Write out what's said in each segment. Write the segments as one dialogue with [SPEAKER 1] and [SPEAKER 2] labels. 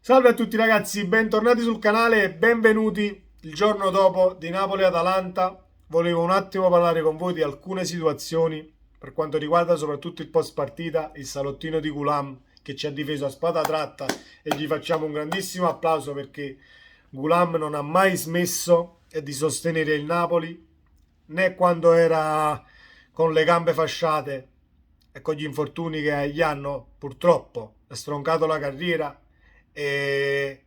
[SPEAKER 1] Salve a tutti ragazzi, bentornati sul canale e benvenuti il giorno dopo di Napoli-Atalanta. Volevo un attimo parlare con voi di alcune situazioni per quanto riguarda soprattutto il post partita, il salottino di Gulam che ci ha difeso a spada tratta e gli facciamo un grandissimo applauso perché Gulam non ha mai smesso di sostenere il Napoli né quando era con le gambe fasciate e con gli infortuni che gli hanno purtroppo stroncato la carriera e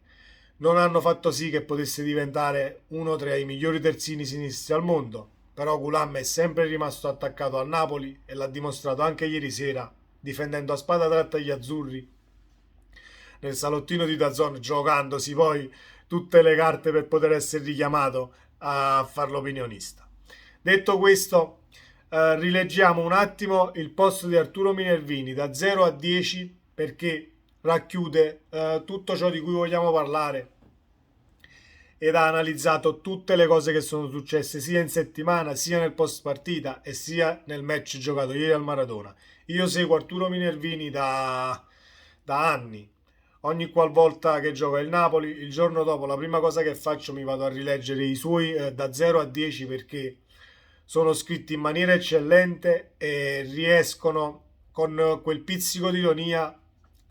[SPEAKER 1] non hanno fatto sì che potesse diventare uno tra i migliori terzini sinistri al mondo. Però Gulam è sempre rimasto attaccato al Napoli e l'ha dimostrato anche ieri sera, difendendo a spada tratta gli azzurri nel salottino di DAZN, giocandosi poi tutte le carte per poter essere richiamato a fare l'opinionista. Detto questo, rileggiamo un attimo il post di Arturo Minervini da 0 a 10 perché racchiude tutto ciò di cui vogliamo parlare ed ha analizzato tutte le cose che sono successe sia in settimana, sia nel post partita e sia nel match giocato ieri al Maradona. Io seguo Arturo Minervini da anni. Ogni qualvolta che gioca il Napoli, il giorno dopo, la prima cosa che faccio mi vado a rileggere i suoi da 0 a 10 perché sono scritti in maniera eccellente e riescono con quel pizzico di ironia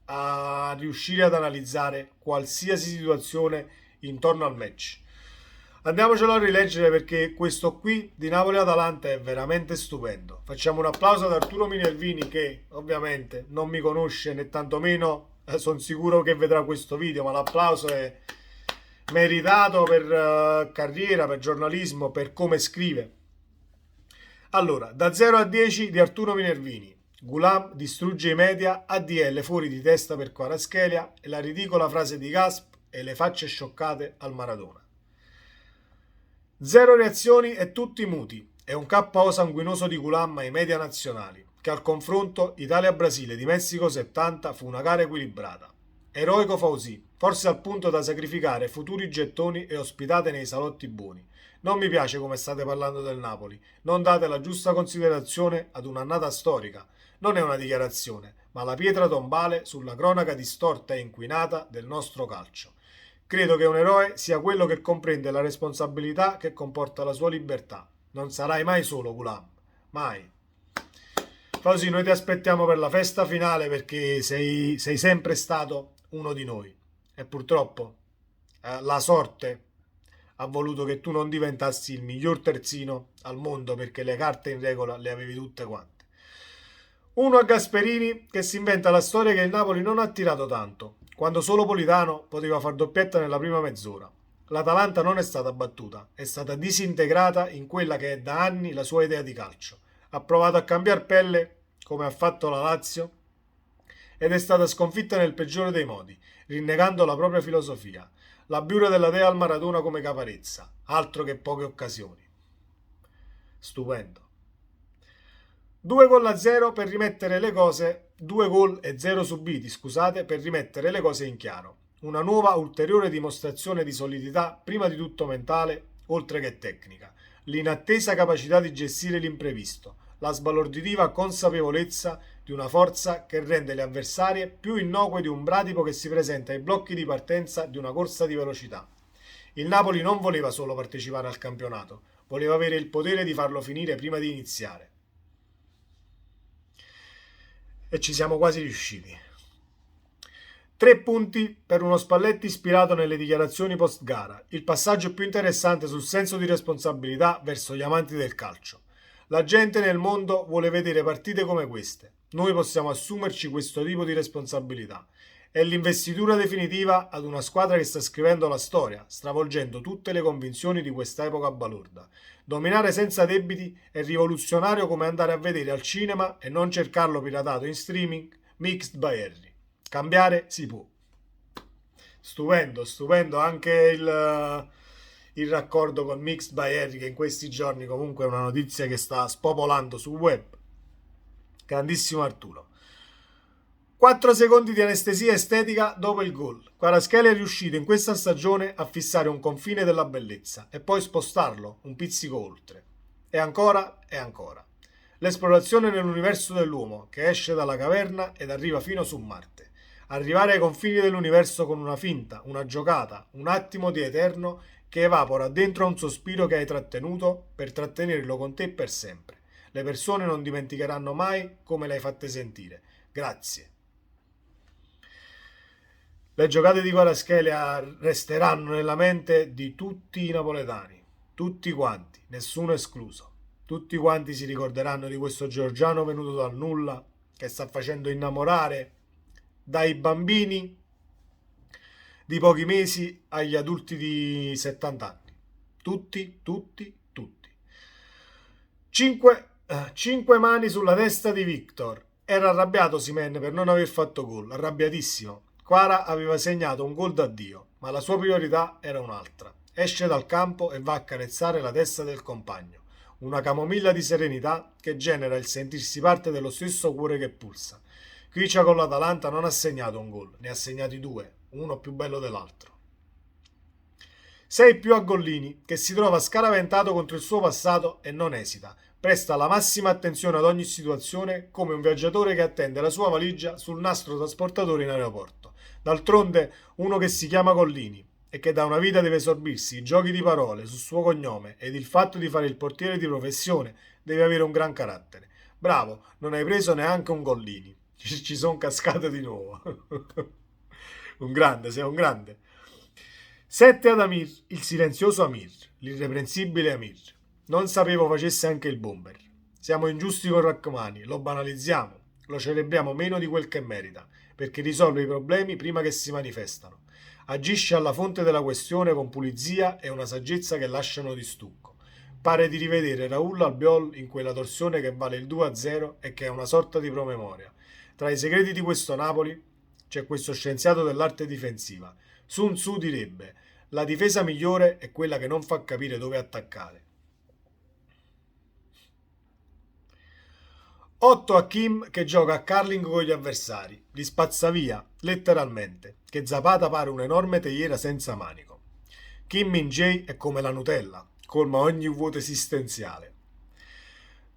[SPEAKER 1] a riuscire ad analizzare qualsiasi situazione intorno al match. Andiamocelo a rileggere perché questo qui di Napoli-Atalanta è veramente stupendo. Facciamo un applauso ad Arturo Minervini che ovviamente non mi conosce né tantomeno sono sicuro che vedrà questo video, ma l'applauso è meritato per carriera, per giornalismo, per come scrive. Allora, da 0 a 10 di Arturo Minervini. Gulam distrugge i media, ADL fuori di testa per Kvaratskhelia e la ridicola frase di Gasp e le facce scioccate al Maradona. Zero reazioni e tutti muti. È un KO sanguinoso di Gulam ai media nazionali, che al confronto Italia-Brasile di Messico 70 fu una gara equilibrata. Eroico Fauzi, forse al punto da sacrificare futuri gettoni e ospitate nei salotti buoni. Non mi piace come state parlando del Napoli, non date la giusta considerazione ad un'annata storica. Non è una dichiarazione, ma la pietra tombale sulla cronaca distorta e inquinata del nostro calcio. Credo che un eroe sia quello che comprende la responsabilità che comporta la sua libertà. Non sarai mai solo, Gulam. Mai. Fausi, noi ti aspettiamo per la festa finale perché sei sempre stato uno di noi. E purtroppo la sorte ha voluto che tu non diventassi il miglior terzino al mondo perché le carte in regola le avevi tutte quante. Uno a Gasperini che si inventa la storia che il Napoli non ha tirato tanto, quando solo Politano poteva far doppietta nella prima mezz'ora. L'Atalanta non è stata battuta, è stata disintegrata in quella che è da anni la sua idea di calcio. Ha provato a cambiare pelle, come ha fatto la Lazio, ed è stata sconfitta nel peggiore dei modi, rinnegando la propria filosofia. La biura della dea al Maradona come caparezza, altro che poche occasioni. Stupendo. 2 gol a 0 per rimettere le cose, 2 gol e 0 subiti, scusate, per rimettere le cose in chiaro. Una nuova ulteriore dimostrazione di solidità, prima di tutto mentale, oltre che tecnica. L'inattesa capacità di gestire l'imprevisto, la sbalorditiva consapevolezza di una forza che rende le avversarie più innocue di un bradipo che si presenta ai blocchi di partenza di una corsa di velocità. Il Napoli non voleva solo partecipare al campionato, voleva avere il potere di farlo finire prima di iniziare. E ci siamo quasi riusciti. 3 punti per uno Spalletti ispirato nelle dichiarazioni post gara, il passaggio più interessante sul senso di responsabilità verso gli amanti del calcio. La gente nel mondo vuole vedere partite come queste. Noi possiamo assumerci questo tipo di responsabilità. È l'investitura definitiva ad una squadra che sta scrivendo la storia, stravolgendo tutte le convinzioni di questa epoca balorda. Dominare senza debiti è rivoluzionario come andare a vedere al cinema e non cercarlo piratato in streaming mixed by Harry. Cambiare si può. Stupendo, stupendo anche il raccordo con Mixed by Harry che in questi giorni comunque è una notizia che sta spopolando sul web. Grandissimo Arturo. 4 secondi di anestesia estetica dopo il gol. Kvaratskhelia è riuscito in questa stagione a fissare un confine della bellezza e poi spostarlo un pizzico oltre. E ancora e ancora. L'esplorazione nell'universo dell'uomo che esce dalla caverna ed arriva fino su Marte. Arrivare ai confini dell'universo con una finta, una giocata, un attimo di eterno che evapora dentro a un sospiro che hai trattenuto per trattenerlo con te per sempre. Le persone non dimenticheranno mai come le hai fatte sentire. Grazie. Le giocate di Kvaratskhelia resteranno nella mente di tutti i napoletani, tutti quanti, nessuno escluso. Tutti quanti si ricorderanno di questo georgiano venuto dal nulla che sta facendo innamorare dai bambini di pochi mesi agli adulti di 70 anni. Tutti, tutti, tutti. Cinque mani sulla testa di Victor. Era arrabbiato Osimhen per non aver fatto gol, arrabbiatissimo. Kvara aveva segnato un gol da Dio, ma la sua priorità era un'altra. Esce dal campo e va a carezzare la testa del compagno. Una camomilla di serenità che genera il sentirsi parte dello stesso cuore che pulsa. Quiccia con l'Atalanta non ha segnato un gol, ne ha segnati due, uno più bello dell'altro. 6 più a Gollini, che si trova scaraventato contro il suo passato e non esita. Presta la massima attenzione ad ogni situazione come un viaggiatore che attende la sua valigia sul nastro trasportatore in aeroporto. D'altronde, uno che si chiama Gollini e che da una vita deve sorbirsi i giochi di parole sul suo cognome ed il fatto di fare il portiere di professione deve avere un gran carattere. Bravo, non hai preso neanche un Gollini. Ci sono cascate di nuovo. Un grande, sei un grande. 7 ad Amir, il silenzioso Amir, l'irreprensibile Amir. Non sapevo facesse anche il bomber. Siamo ingiusti con Rachmani, lo banalizziamo, lo celebriamo meno di quel che merita, perché risolve i problemi prima che si manifestano. Agisce alla fonte della questione con pulizia e una saggezza che lasciano di stucco. Pare di rivedere Raul Albiol in quella torsione che vale il 2-0 e che è una sorta di promemoria. Tra i segreti di questo Napoli c'è questo scienziato dell'arte difensiva. Sun Tzu direbbe: la difesa migliore è quella che non fa capire dove attaccare. 8 a Kim che gioca a curling con gli avversari, li spazza via, letteralmente, che Zapata pare un'enorme teiera senza manico. Kim Min Jae è come la Nutella, colma ogni vuoto esistenziale.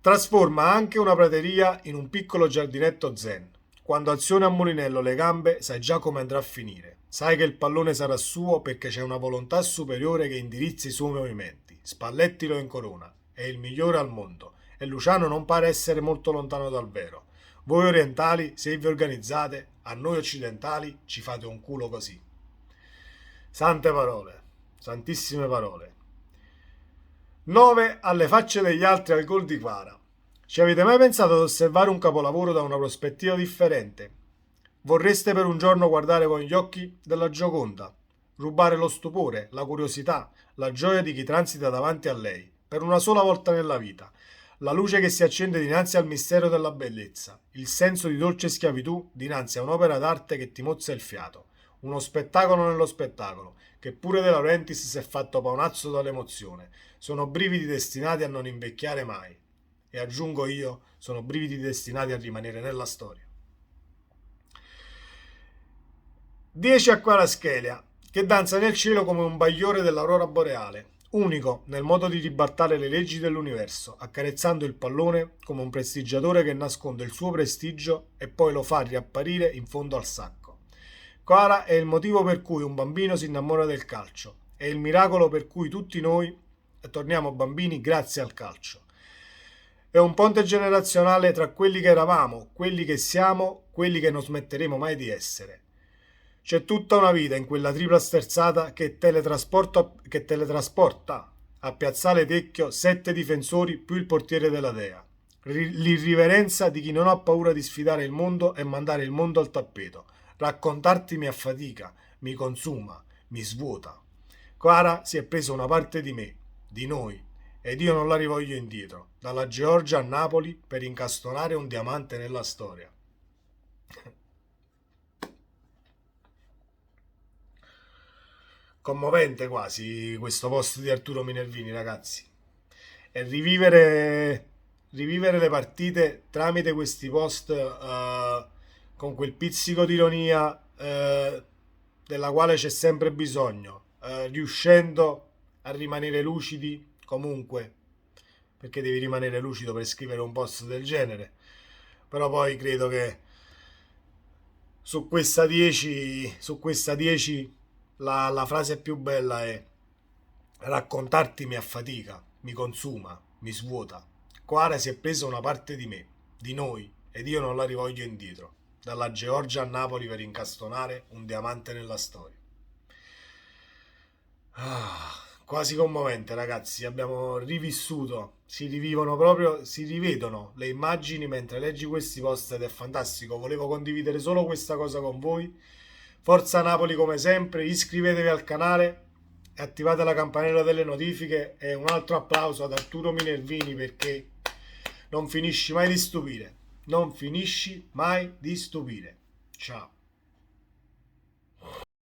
[SPEAKER 1] Trasforma anche una prateria in un piccolo giardinetto zen. Quando aziona a mulinello le gambe, sai già come andrà a finire. Sai che il pallone sarà suo perché c'è una volontà superiore che indirizza i suoi movimenti. Spalletti lo incorona, è il migliore al mondo e Luciano non pare essere molto lontano dal vero. Voi orientali, se vi organizzate, a noi occidentali ci fate un culo così. Sante parole, santissime parole. 9 alle facce degli altri al gol di Kvara. Ci avete mai pensato ad osservare un capolavoro da una prospettiva differente? Vorreste per un giorno guardare con gli occhi della Gioconda, rubare lo stupore, la curiosità, la gioia di chi transita davanti a lei, per una sola volta nella vita, la luce che si accende dinanzi al mistero della bellezza, il senso di dolce schiavitù dinanzi a un'opera d'arte che ti mozza il fiato, uno spettacolo nello spettacolo, che pure De Laurentiis si è fatto paonazzo dall'emozione. Sono brividi destinati a non invecchiare mai. E aggiungo io, sono brividi destinati a rimanere nella storia. 10 a Kvaratskhelia, che danza nel cielo come un bagliore dell'aurora boreale, unico nel modo di ribaltare le leggi dell'universo, accarezzando il pallone come un prestigiatore che nasconde il suo prestigio e poi lo fa riapparire in fondo al sacco. Kvara è il motivo per cui un bambino si innamora del calcio, è il miracolo per cui tutti noi torniamo bambini grazie al calcio. È un ponte generazionale tra quelli che eravamo, quelli che siamo, quelli che non smetteremo mai di essere. C'è tutta una vita in quella tripla sterzata che teletrasporta a Piazzale Tecchio 7 difensori più il portiere della Dea. L'irriverenza di chi non ha paura di sfidare il mondo e mandare il mondo al tappeto. Raccontarti mi affatica, mi consuma, mi svuota. Kvara si è preso una parte di me, di noi, ed io non la rivoglio indietro, dalla Georgia a Napoli per incastonare un diamante nella storia. Commovente quasi questo post di Arturo Minervini, ragazzi. E rivivere le partite tramite questi post con quel pizzico di ironia della quale c'è sempre bisogno, riuscendo a rimanere lucidi comunque, perché devi rimanere lucido per scrivere un post del genere. Però poi credo che su questa 10 la frase più bella è: raccontarti mi affatica, mi consuma, mi svuota. Quara si è presa una parte di me, di noi, ed io non la rivoglio indietro. Dalla Georgia a Napoli per incastonare un diamante nella storia. Quasi commovente, ragazzi. Abbiamo rivissuto, si rivivono proprio, si rivedono le immagini mentre leggi questi post ed è fantastico. Volevo condividere solo questa cosa con voi. Forza Napoli come sempre, iscrivetevi al canale e attivate la campanella delle notifiche e un altro applauso ad Arturo Minervini perché non finisci mai di stupire. Non finisci mai di stupire. Ciao.